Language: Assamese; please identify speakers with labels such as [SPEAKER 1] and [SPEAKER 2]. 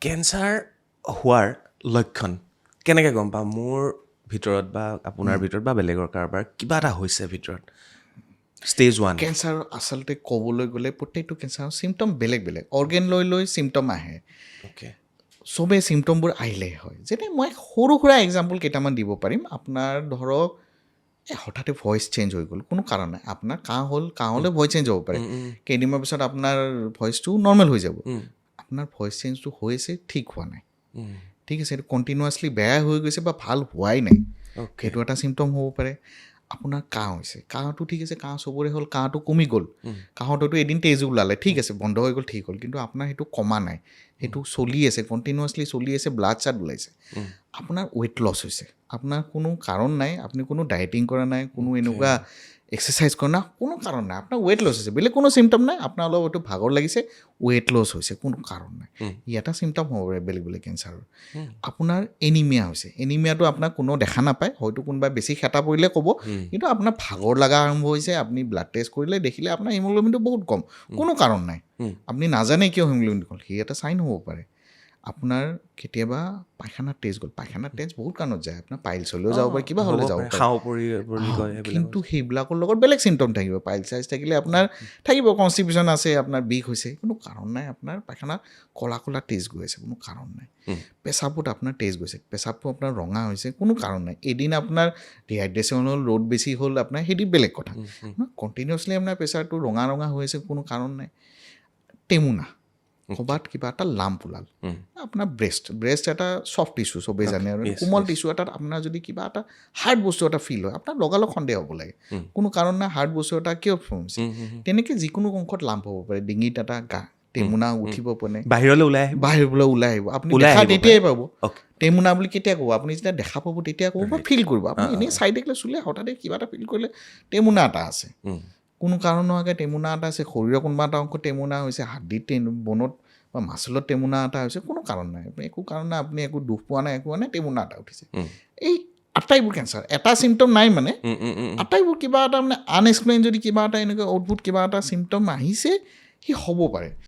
[SPEAKER 1] কেঞ্চাৰ হোৱাৰ লক্ষণ কেনেকৈ গম পাম মোৰ ভিতৰত বা আপোনাৰ ভিতৰত বা বেলেগৰ কাৰোবাৰ কিবা এটা হৈছে ভিতৰত ষ্টেজ 1
[SPEAKER 2] কেঞ্চাৰ আচলতে ক'বলৈ গ'লে প্ৰত্যেকটো কেঞ্চাৰৰ চিমটম বেলেগ বেলেগ অৰ্গেন লৈ লৈ চিমটম আহে
[SPEAKER 1] অ'কে
[SPEAKER 2] চবেই চিমটমবোৰ আহিলেই হয় যেনে মই সৰু সুৰা এক্সাম্পল কেইটামান দিব পাৰিম আপোনাৰ ধৰক হঠাতে ভইচ চেঞ্জ হৈ গ'ল কোনো কাৰণ নাই আপোনাৰ কাহ হ'ল কাহলৈ ভইচ চেঞ্জ হ'ব পাৰে কেইদিনমানৰ পিছত আপোনাৰ ভইচটো নৰ্মেল হৈ যাব আপোনাৰ ভইচ চেঞ্জটো হৈছে ঠিক হোৱা নাই ঠিক আছে এইটো কণ্টিনিউৱাছলি বেয়া হৈ গৈছে বা ভাল হোৱাই নাই সেইটো এটা চিমটম হ'ব পাৰে আপোনাৰ কাহ হৈছে কাহটো ঠিক আছে কাহ চবৰে হ'ল কাহটো কমি গ'ল কাহততো এদিন তেজ ওলালে ঠিক আছে বন্ধ হৈ গ'ল ঠিক হ'ল কিন্তু আপোনাৰ সেইটো কমা নাই সেইটো চলি আছে কণ্টিনিউৱাছলি চলি আছে ব্লাড চাড ওলাইছে আপোনাৰ ৱেইট লছ হৈছে আপোনাৰ কোনো কাৰণ নাই আপুনি কোনো ডায়েটিং কৰা নাই কোনো এনেকুৱা এক্সাৰচাইজ কৰা নাই কোনো কাৰণ নাই আপোনাৰ ৱেইট লছ হৈছে বেলেগ কোনো চিমটম নাই আপোনাৰ অলপ হয়তো ভাগৰ লাগিছে ৱেইট লছ হৈছে কোনো কাৰণ নাই ই এটা চিমটম হ'ব পাৰে বেলেগ বেলেগ কেঞ্চাৰৰ আপোনাৰ এনিমিয়া হৈছে এনিমিয়াটো আপোনাক কোনো দেখা নাপায় হয়তো কোনোবাই বেছি খেতা পৰিলে ক'ব কিন্তু আপোনাৰ ভাগৰ লগা আৰম্ভ হৈছে আপুনি ব্লাড টেষ্ট কৰিলে দেখিলে আপোনাৰ হিমোগ্ল'বিনটো বহুত কম কোনো কাৰণ নাই আপুনি নাজানে কিয় হিমোগ্ল'বিন কম সেই এটা চাইন হ'ব পাৰে আপোনাৰ কেতিয়াবা পায়খানাৰ টেষ্ট গ'ল পায়খানাৰ টেষ্ট বহুত কাৰণত যায় আপোনাৰ পাইলছ হ'লেও যাব পাৰে কিবা হ'লে যাব পাৰে কিন্তু সেইবিলাকৰ লগত বেলেগ চিমটম থাকিব পাইলছ চাইজ থাকিলে আপোনাৰ থাকিব কনষ্টিপেশ্যন আছে আপোনাৰ বিষ হৈছে কোনো কাৰণ নাই আপোনাৰ পায়খানা ক'লা ক'লা টেষ্ট গৈ আছে কোনো কাৰণ নাই পেচাবত আপোনাৰ টেষ্ট গৈছে পেচাবটো আপোনাৰ ৰঙা হৈছে কোনো কাৰণ নাই এদিন আপোনাৰ ডিহাইড্ৰেশ্যন হ'ল ৰ'দ বেছি হ'ল আপোনাৰ সেইটো বেলেগ কথা কণ্টিনিউৱাছলি আপোনাৰ প্ৰেছাৰটো ৰঙা ৰঙা হৈ আছে কোনো কাৰণ নাই টেমুনা ক'ৰবাত কিবা এটা লাম্প ওলাল আপোনাৰ ব্ৰেষ্ট এটা ছফ্ট টিচু চবেই জানে আৰু কোমল টিচু এটাত আপোনাৰ যদি কিবা এটা হাৰ্ড বস্তু এটা ফিল হয় আপোনাৰ লগালগ সন্দেহ হ'ব লাগে কোনো কাৰণ নাই হাৰ্ড বস্তু এটা কিয় ফৰ্ম হৈছে তেনেকৈ যিকোনো অংশত লাম্প হ'ব পাৰে ডিঙিত এটা গা টেমুনা উঠিব পাৰে বাহিৰলৈ ওলাই আহিব আপুনি দেখা তেতিয়াই পাব টেমুনা বুলি কেতিয়া ক'ব আপুনি যেতিয়া দেখা পাব তেতিয়া ক'ব বা ফিল কৰিব আপুনি এনেই চাইডে চুলে হঠাতে কিবা এটা ফিল কৰিলে টেমুনা এটা আছে কোনো কাৰণ নোহোৱাকৈ টেমুনা এটা আছে শৰীৰৰ কোনোবা এটা অংশ টেমুনা হৈছে হাৰ্ডিত বনত বা মাচলত টেমুনা এটা হৈছে কোনো কাৰণ নাই আপুনি একো কাৰণ নাই আপুনি একো দুখ পোৱা নাই একো নাই টেমুনা এটা উঠিছে এই আটাইবোৰ কেঞ্চাৰ এটা চিমটম নাই মানে আটাইবোৰ কিবা এটা মানে আনএক্সপ্লেইন যদি কিবা এটা এনেকৈ অদ্ভুত কিবা এটা চিমটম আহিছে সি হ'ব পাৰে